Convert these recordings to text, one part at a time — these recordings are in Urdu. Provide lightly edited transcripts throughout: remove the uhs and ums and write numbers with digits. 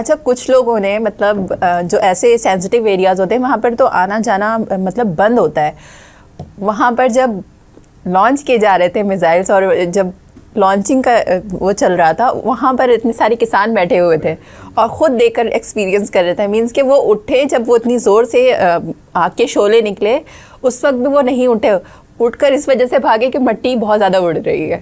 اچھا کچھ لوگوں نے مطلب جو ایسے سینسٹیو ایریاز ہوتے ہیں وہاں پر تو آنا جانا مطلب بند ہوتا ہے. وہاں پر جب لانچ کیے جا رہے تھے میزائلس اور جب لانچنگ کا وہ چل رہا تھا وہاں پر اتنے سارے کسان بیٹھے ہوئے تھے اور خود دیکھ کر ایکسپیرینس کر رہے تھے. مینس کہ وہ اٹھے جب وہ اتنی زور سے آگ کے شعلے نکلے اس وقت بھی وہ نہیں اٹھے, اٹھ کر اس وجہ سے بھاگے کہ مٹی بہت زیادہ اڑ رہی ہے.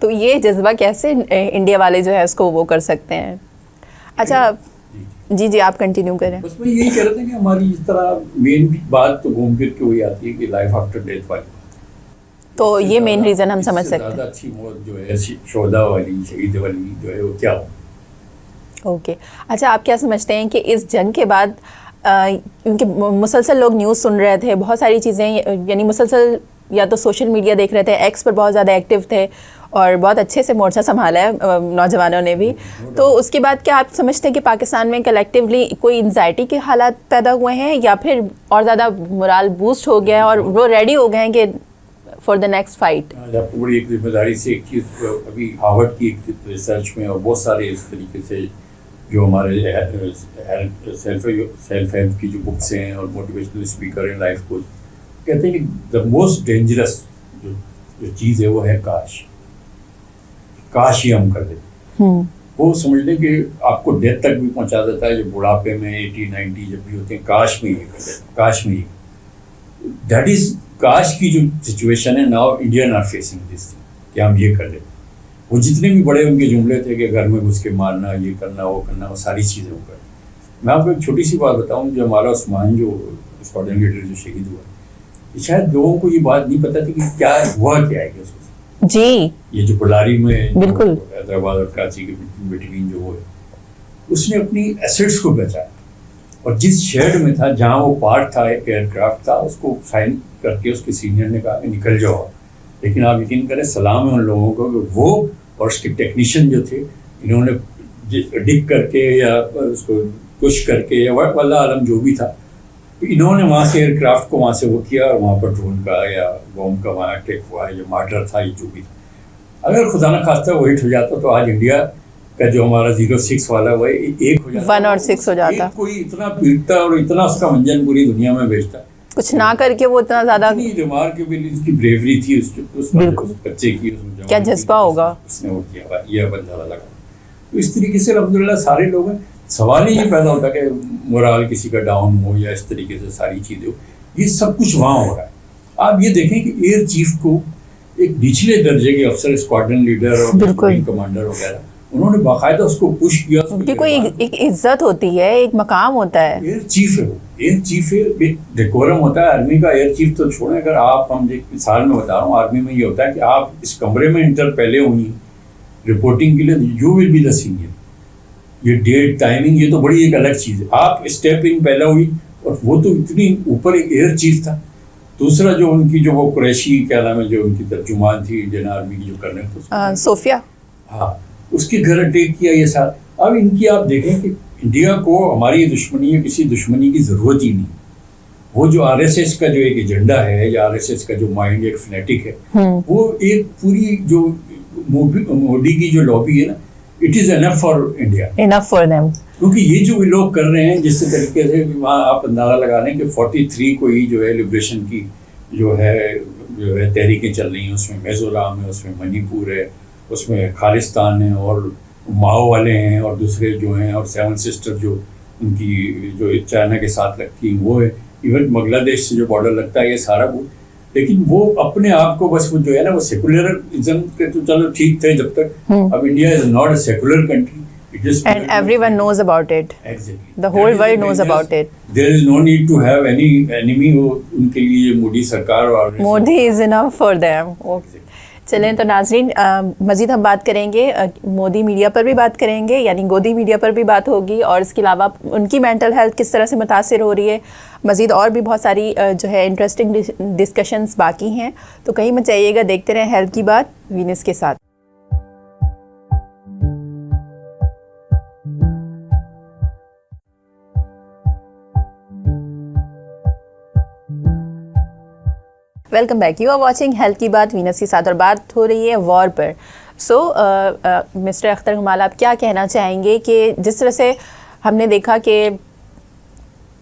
تو یہ جذبہ کیسے انڈیا والے جو ہے اس کو وہ کر سکتے ہیں. اچھا جی آپ کنٹینیو کریں. بس میں یہی کہہ رہا تھا کہ ہماری اس طرح مین بات تو گھوم پھر کے وہی آتی ہے کہ لائف آفٹر ڈیتھ والی, تو یہ مین ریزن ہم سمجھ سکتے ہیں. زیادہ اچھی موت جو ہے شہداء والی شہید والی جو ہے وہ کیا ہو. اوکے اچھا آپ کیا سمجھتے ہیں کہ اس جنگ کے بعد کیونکہ مسلسل لوگ نیوز سن رہے تھے, بہت ساری چیزیں یعنی مسلسل یا تو سوشل میڈیا دیکھ رہے تھے, ایکس پر بہت زیادہ ایکٹیو تھے اور بہت اچھے سے مورچہ سنبھالا ہے نوجوانوں نے بھی, تو اس کے بعد کیا آپ سمجھتے ہیں کہ پاکستان میں کلیکٹیولی کوئی انزائٹی کے حالات پیدا ہوئے ہیں یا پھر اور زیادہ مورال بوسٹ ہو گیا ہے اور وہ ریڈی ہو گئے ہیں کہ فار دا نیکسٹ فائٹ؟ آپ کو بڑی ایک ذمہ داری سے ایک چیز ابھی ہارورڈ کی ایک ریسرچ میں اور بہت سارے اس طریقے سے جو ہمارے سیلف ہیلپ کی جو بکس ہیں اور موٹیویشنل اسپیکر ہیں لائف کوچ کہتے ہیں کہ دا موسٹ ڈینجرس جو چیز ہے وہ ہے کاش یہ ہم کر دیتے. وہ سمجھ لیں کہ آپ کو ڈیتھ تک بھی پہنچا دیتا ہے, جو بڑھاپے میں 80-90 جب بھی ہوتے ہیں کاش میں یہ کر دیتے, کاش میں یہ دیٹ از کاش کی جو سچویشن ہے now Indian are facing this thing کہ ہم یہ کر لیتے. وہ جتنے بھی بڑے ان کے جملے تھے کہ گھر میں گھس کے مارنا, یہ کرنا, وہ کرنا, وہ ساری چیزیں وہ کرنا. میں آپ کو ایک چھوٹی سی بات بتاؤں, جو ہمارا عثمان جو اسکواڈرن لیڈر جو شہید ہوا, شاید لوگوں کو یہ بات نہیں پتا تھی کہ کیا ہوا کیا ہے کہ اس کو جی یہ جو بلاری میں بالکل حیدرآباد اور کراچی کے بٹوین جو وہ ہے, اس نے اپنی ایسٹس کو بچایا اور جس شیڈ میں تھا جہاں وہ پارٹ تھا ایک ایئر کرافٹ تھا اس کو سائن کر کے اس کے سینئر نے کہا کہ نکل جاؤ. لیکن آپ یقین کریں سلام ہے ان لوگوں کو کہ وہ اور اس کے ٹیکنیشین جو تھے انہوں نے ڈگ کر کے یا اس کو پش کر کے یا واللہ عالم جو بھی تھا انہوں نے وہاں سے ایئر کرافٹ کو وہاں سے وہ کیا اور وہاں پر ڈرون کا یا بوم کا وہاں اٹیک ہوا یا مارٹر تھا یہ جو بھی تھا. اگر خدا نہ خواستہ وہ ہٹ ہو جاتا تو آج انڈیا کا جو ہمارا 06 والا وہ ایک ہو جاتا, 1 اور 6 ہو جاتا, کوئی اتنا پیٹتا اور اتنا اس کا منجن پوری دنیا میں بیچتا, کچھ نہ کر کے وہ اتنا زیادہ ریمارکیبل اس کی بریوری تھی اس بچے کی, کیا جذبہ ہوگا اس نے وہ کیا, یہ بندہ لگا. تو اس طریقے سے الحمدللہ سارے لوگ ہیں. سوال ہی یہ پیدا ہوتا کہ مورال کسی کا ڈاؤن ہو یا اس طریقے سے ساری چیزیں ہو, یہ سب کچھ وہاں ہو رہا ہے. آپ یہ دیکھیں کہ ایئر چیف کو ایک نچلے درجے کے افسر اسکواڈرن لیڈر اور کمانڈر وغیرہ انہوں نے باقاعدہ اس کو پش کیا, کہ کوئی ایک عزت ہوتی ہے, ایک مقام ہوتا ہے. ایئر چیف ہے وہ, ایئر چیف ہے, ڈیکورم ہوتا ہے آرمی کا. ایئر چیف تو چھوڑیں, اگر آپ ہم ایک مثال میں بتا رہا ہوں, آرمی میں یہ ہوتا ہے کہ آپ اس کمرے میں انٹر پہلے ہوئی رپورٹنگ کے لیے, you will be the senior. یہ ڈیٹ ٹائمنگ یہ تو بڑی ایک الگ چیز ہے. آپ اسٹیپ ان پہلا ہوئی اور وہ تو اتنی اوپر ایک ایئر چیف تھا. دوسرا جو ان کی جو وہ قریشی کیا نام ہے جو ان کی ترجمان تھی انڈین آرمی کی جو کرنے تھے صوفیہ, ہاں اس کے گھر اٹیک کیا یہ ساتھ. اب ان کی آپ دیکھیں کہ انڈیا کو ہماری دشمنی یا کسی دشمنی کی ضرورت ہی نہیں. وہ جو آر ایس ایس کا جو ایک ایجنڈا ہے یا آر ایس ایس کا جو مائنڈ ایک فنیٹک ہے وہ ایک پوری جو مودی کی جو لابی ہے نا, it is enough for India, enough for them. کیونکہ یہ جو لوگ کر رہے ہیں جس طریقے سے وہاں آپ اندازہ لگا لیں کہ 43 کو ہی جو ہے لبریشن کی جو ہے تحریکیں چل رہی ہیں. اس میں میزورام ہے, اس میں منی پور ہے, اس میں خالستان ہے اور ماؤ والے ہیں اور دوسرے جو ہیں اور 7 سسٹر جو ان کی جو چائنا کے ساتھ لگتی ہیں وہ ہے. ایون بنگلہ دیش سے جو بارڈر لگتا ہے یہ سارا وہ. لیکن وہ اپنے آپ کو بس وہ جو ہے نا وہ سیکولرزم کے تو چلو ٹھیک تھے جب تک. اب India is not a secular country. And everyone knows about it. Exactly. The whole world knows about it. There is no need to have any enemy. ان کے لیے مودی سرکار اور Modi is enough for them. چلیں تو ناظرین مزید ہم بات کریں گے, مودی میڈیا پر بھی بات کریں گے, یعنی گودی میڈیا پر بھی بات ہوگی, اور اس کے علاوہ ان کی مینٹل ہیلتھ کس طرح سے متاثر ہو رہی ہے. مزید اور بھی بہت ساری جو ہے انٹرسٹنگ ڈسکشنز باقی ہیں, تو کہیں مت جائیے گا, دیکھتے رہیں ہیلتھ کی بات وینس کے ساتھ. Welcome back, you are watching health کی بات وینس کے ساتھ, اور بات ہو رہی ہے وار پر. سو مسٹر اختر کمال, آپ کیا کہنا چاہیں گے کہ جس طرح سے ہم نے دیکھا کہ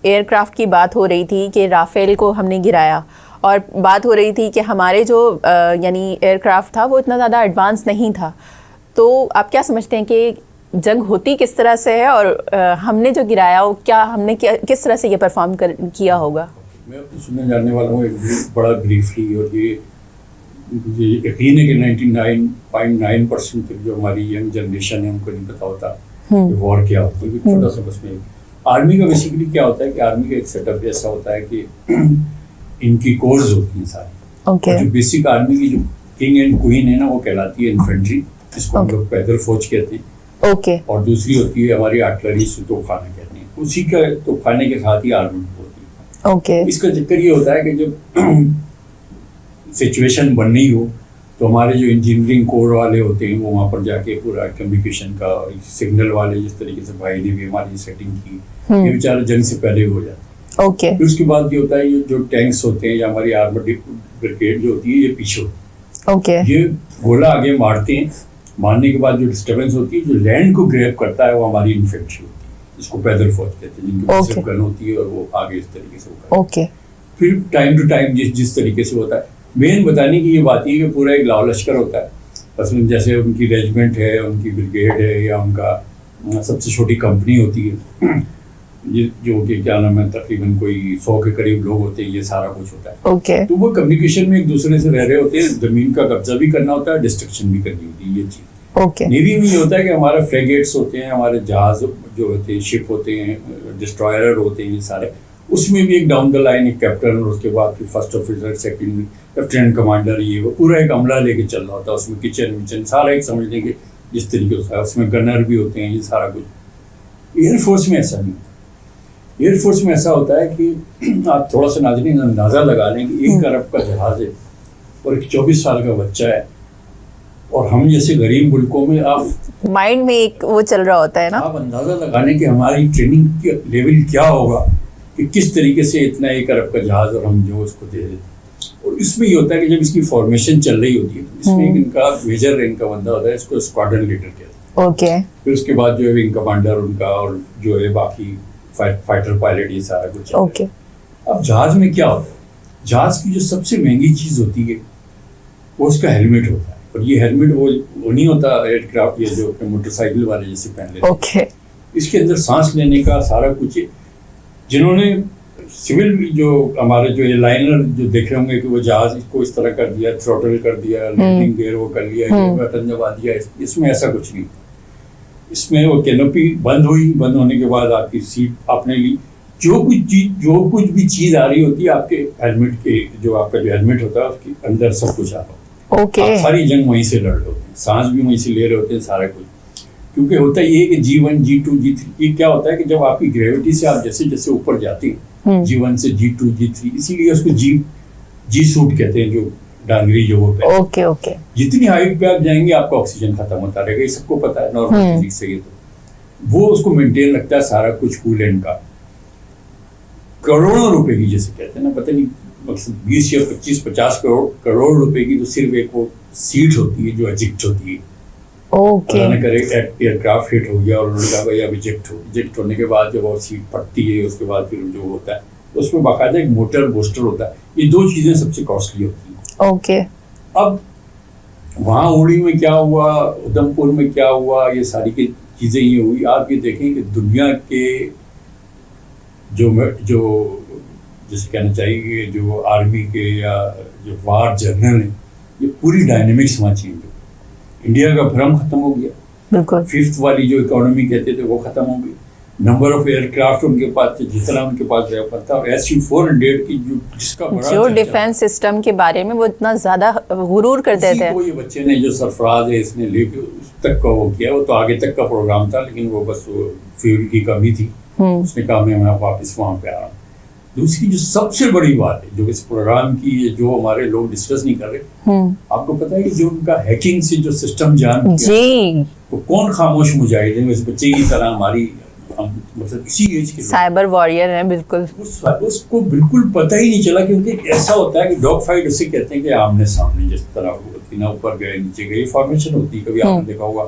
ایئر کرافٹ کی بات ہو رہی تھی کہ رافیل کو ہم نے گرایا, اور بات ہو رہی تھی کہ ہمارے جو یعنی ایئر کرافٹ تھا وہ اتنا زیادہ ایڈوانس نہیں تھا. تو آپ کیا سمجھتے ہیں کہ جنگ ہوتی کس طرح سے ہے, اور ہم نے جو گرایا وہ کیا ہم نے کس طرح سے یہ پرفارم کیا ہوگا؟ میں سننے جاننے والا ہوں ایک بڑا بریفلی, اور یہ یقین ہے کہ 99.9% جو ہماری ینگ جنریشن ہے ان کو نہیں پتا ہوتا کہ وار کیا ہوتا ہے. چھوٹا سا بس میں آرمی کا بیسیکلی کیا ہوتا ہے کہ آرمی کا ایک سیٹ اپ ایسا ہوتا ہے کہ ان کی کورز ہوتی ہیں ساری. جو بیسک آرمی کی جو کنگ اینڈ کوئین ہے نا وہ کہلاتی ہے انفینٹری, جس کو ہم لوگ پیدل فوج کہتے ہیں. اور دوسری ہوتی ہے ہماری آرٹلری سے توپ خانے کہتے ہیں, اسی کا توپ خانے کے ساتھ ہی آرمی ہوتی ہے. اس کا چکر یہ ہوتا ہے کہ جب سچویشن بن نہیں ہو تو ہمارے جو انجینئرنگ کور والے ہوتے ہیں وہ وہاں پر جا کے پورا کمیونیکیشن کا سگنل والے جس طریقے سے بھائی نے بھی ہماری سیٹنگ کی, یہ بیچارہ جنگ سے پہلے ہو جاتا ہے. پھر اس کے بعد یہ ہوتا ہے یہ جو ٹینکس ہوتے ہیں یا ہماری آرمرڈ بریگیڈ جو ہوتی ہے یہ پیچھے ہوتی ہے. یہ گولا آگے مارتے ہیں, مارنے کے بعد جو ڈسٹربینس ہوتی ہے جو لینڈ کو گریب کرتا ہے وہ ہماری انفینٹری ہوتی ہے, جس کو پیدل فوج کہتے ہیں, جن کی صرف گن ہوتی ہے اور وہ آگے اس طریقے سے ہوتا ہے. پھر ٹائم ٹو ٹائم جس طریقے سے ہوتا ہے. مین بتانے کی یہ بات ہے کہ پورا ایک لاؤ لشکر ہوتا ہے, مثلاً جیسے ان کی ریجمنٹ ہے, ان کی بریگیڈ ہے, یا ان کا سب سے چھوٹی کمپنی ہوتی ہے جو کہ کیا نام ہے تقریباً کوئی 100 کے قریب لوگ ہوتے ہیں, یہ سارا کچھ ہوتا ہے. تو وہ کمیونیکیشن میں ایک دوسرے سے رہ رہے ہوتے ہیں, زمین کا قبضہ بھی کرنا ہوتا ہے, ڈسٹرکشن بھی کرنی ہوتی ہے, یہ چیز. نیوی میں یہ ہوتا ہے کہ ہمارے فریگیٹس ہوتے ہیں, ہمارے جہاز جو ہوتے ہیں, شپ ہوتے ہیں, ڈسٹرائر ہوتے ہیں, یہ سارے, اس میں بھی ایک ڈاؤن دا لائن ایک کیپٹن, اور اس کے بعد پھر first officer, second lieutenant commander, یہ وہ پورا ایک عملہ لے کے چل رہا ہوتا ہے. اس میں کچن سارا ایک سمجھ لیں کہ جس طریقے سے ہوتا ہے, اس میں گنر بھی ہوتے ہیں, یہ سارا کچھ. ایئر فورس میں ایسا نہیں ہوتا. ایئر فورس میں ایسا ہوتا ہے کہ آپ تھوڑا سا ناظرین اندازہ لگا لیں کہ 1 ارب کا جہاز ہے اور ایک 24 سال کا بچہ ہے, اور ہم جیسے غریب ملکوں میں آپ مائنڈ میں ایک وہ چل رہا ہوتا ہے نا, آپ اندازہ لگا لیں کہ ہماری ٹریننگ کا لیول کیا ہوگا کہ کس طریقے سے اتنا 1 ارب کا جہاز اور ہم جو اس کو دے دیتے. اور اس میں یہ ہوتا ہے کہ جب اس کی فارمیشن چل رہی ہوتی ہے تو اس میں ایک ان کا میجر رینک کا بندہ ہوتا ہے, اس کو اسکواڈرن لیڈر کہتے ہیں. پھر اس کے بعد جو ہے ونگ کمانڈر ان کا, اور جو ہے باقی فائٹر پائلٹ, یہ سارا کچھ. اب جہاز میں کیا ہوتا ہے, جہاز کی جو سب سے مہنگی چیز ہوتی ہے وہ اس کا ہیلمٹ ہوتا ہے. اور یہ ہیلمٹ وہ نہیں ہوتا ایئر کرافٹ یہ جو موٹر سائیکل والے جیسے پہن لیتے ہیں. اس کے اندر سانس لینے کا سارا کچھ ہے. جنہوں نے سول جو ہمارے جو لائنر جو دیکھے ہوں گے کہ وہ جہاز اس کو اس طرح کر دیا, تھروٹل کر دیا, لینڈنگ گیئر وہ کر لیا, بٹن دبا دیا, اس میں ایسا کچھ نہیں. اس میں وہ کینوپی بند ہوئی, بند ہونے کے بعد آپ کی سیٹ آپ نے لی, جو کچھ بھی چیز آ رہی ہوتی ہے آپ کے ہیلمٹ کے, جو آپ کا جو ہیلمٹ ہوتا ہے اس کے اندر سب کچھ آ رہا ہوتا ہے. ساری جنگ وہیں سے لڑ رہے ہوتے ہیں, سانس بھی وہیں سے لے رہے ہوتے ہیں, سارا کچھ. کیونکہ ہوتا یہ کہ G1 G2 G3 یہ کیا ہوتا ہے کہ جب آپ کی گریوٹی سے آپ جیسے جیسے اوپر جاتے ہیں G1 سے G2 G3, اسی لیے اس کو جی سوٹ کہتے ہیں, جو ڈانگری جو وہ جتنی ہائٹ پہ آپ جائیں گے آپ کا آکسیجن ختم ہوتا رہے گا, یہ سب کو پتا ہے نارمل فزکس سے. یہ تو وہ اس کو مینٹین رکھتا ہے سارا کچھ کولینٹ کا. کروڑوں روپے کی جیسے کہتے ہیں نا, پتہ نہیں مقصد 20 یا 25-50 کروڑ روپے کی تو صرف ایک وہ سیٹ ہوتی ہے جو ایجیکٹ ہوتی ہے. اللہ نہ کرے ایئر کرافٹ ہٹ ہو گیا اور انہوں نے کہا بھائی اب ایجیکٹ ہونے کے بعد جب وہ سیٹ پھٹتی ہے اس کے بعد پھر جو ہوتا ہے اس میں باقاعدہ ایک موٹر بوسٹر ہوتا ہے. یہ 2 چیزیں سب سے کاسٹلی ہوتی ہیں. اب وہاں اوڑی میں کیا ہوا, ادھم پور میں کیا ہوا, یہ ساری کی چیزیں یہ ہوئی. آپ یہ دیکھیں کہ دنیا کے جو جیسے کہنا چاہیے جو آرمی کے یا جو وار جنرل ہیں, یہ پوری ڈائنمکس وہاں چینج ہو. انڈیا کا بھرم ختم ہو گیا, بالکل 5th والی جو اکانومی کہتے تھے وہ ختم ہو گئی. نمبر آف ایئر کرافٹ ان کے پاس جتنا ان کے پاس رہا پڑتا, اور SU-400 کی جس کا جو ڈیفینس سسٹم کے بارے میں وہ اتنا زیادہ غرور کرتے تھے. یہ بچے نے جو سرفراز ہے اس نے لے کے اس تک کا وہ کیا, وہ تو آگے تک کا پروگرام تھا لیکن وہ بس فیول کی کمی تھی, اس نے کہا میں واپس وہاں پہ آ رہا ہوں. دوسری جو سب سے بڑی بات ہے جو اس پروگرام کی جو ہمارے لوگ ڈسکس نہیں کر رہے, آپ کو پتا ہے کہ جو ان کا ہیکنگ سے جو سسٹم جان کیا تو کون خاموش مجاہد ہے, اس بچے کی طرح ہماری مطلب اسی ایج کے سائبر وارئر ہیں. بالکل اس کو بالکل پتہ ہی نہیں چلا, کیونکہ ایسا ہوتا ہے کہ ڈاگ فائٹ اسے کہتے ہیں کہ آمنے سامنے جس طرح ہوتی نا, اوپر گئے نیچے گئے فارمیشن ہوتی ہے. کبھی آپ نے دیکھا ہوگا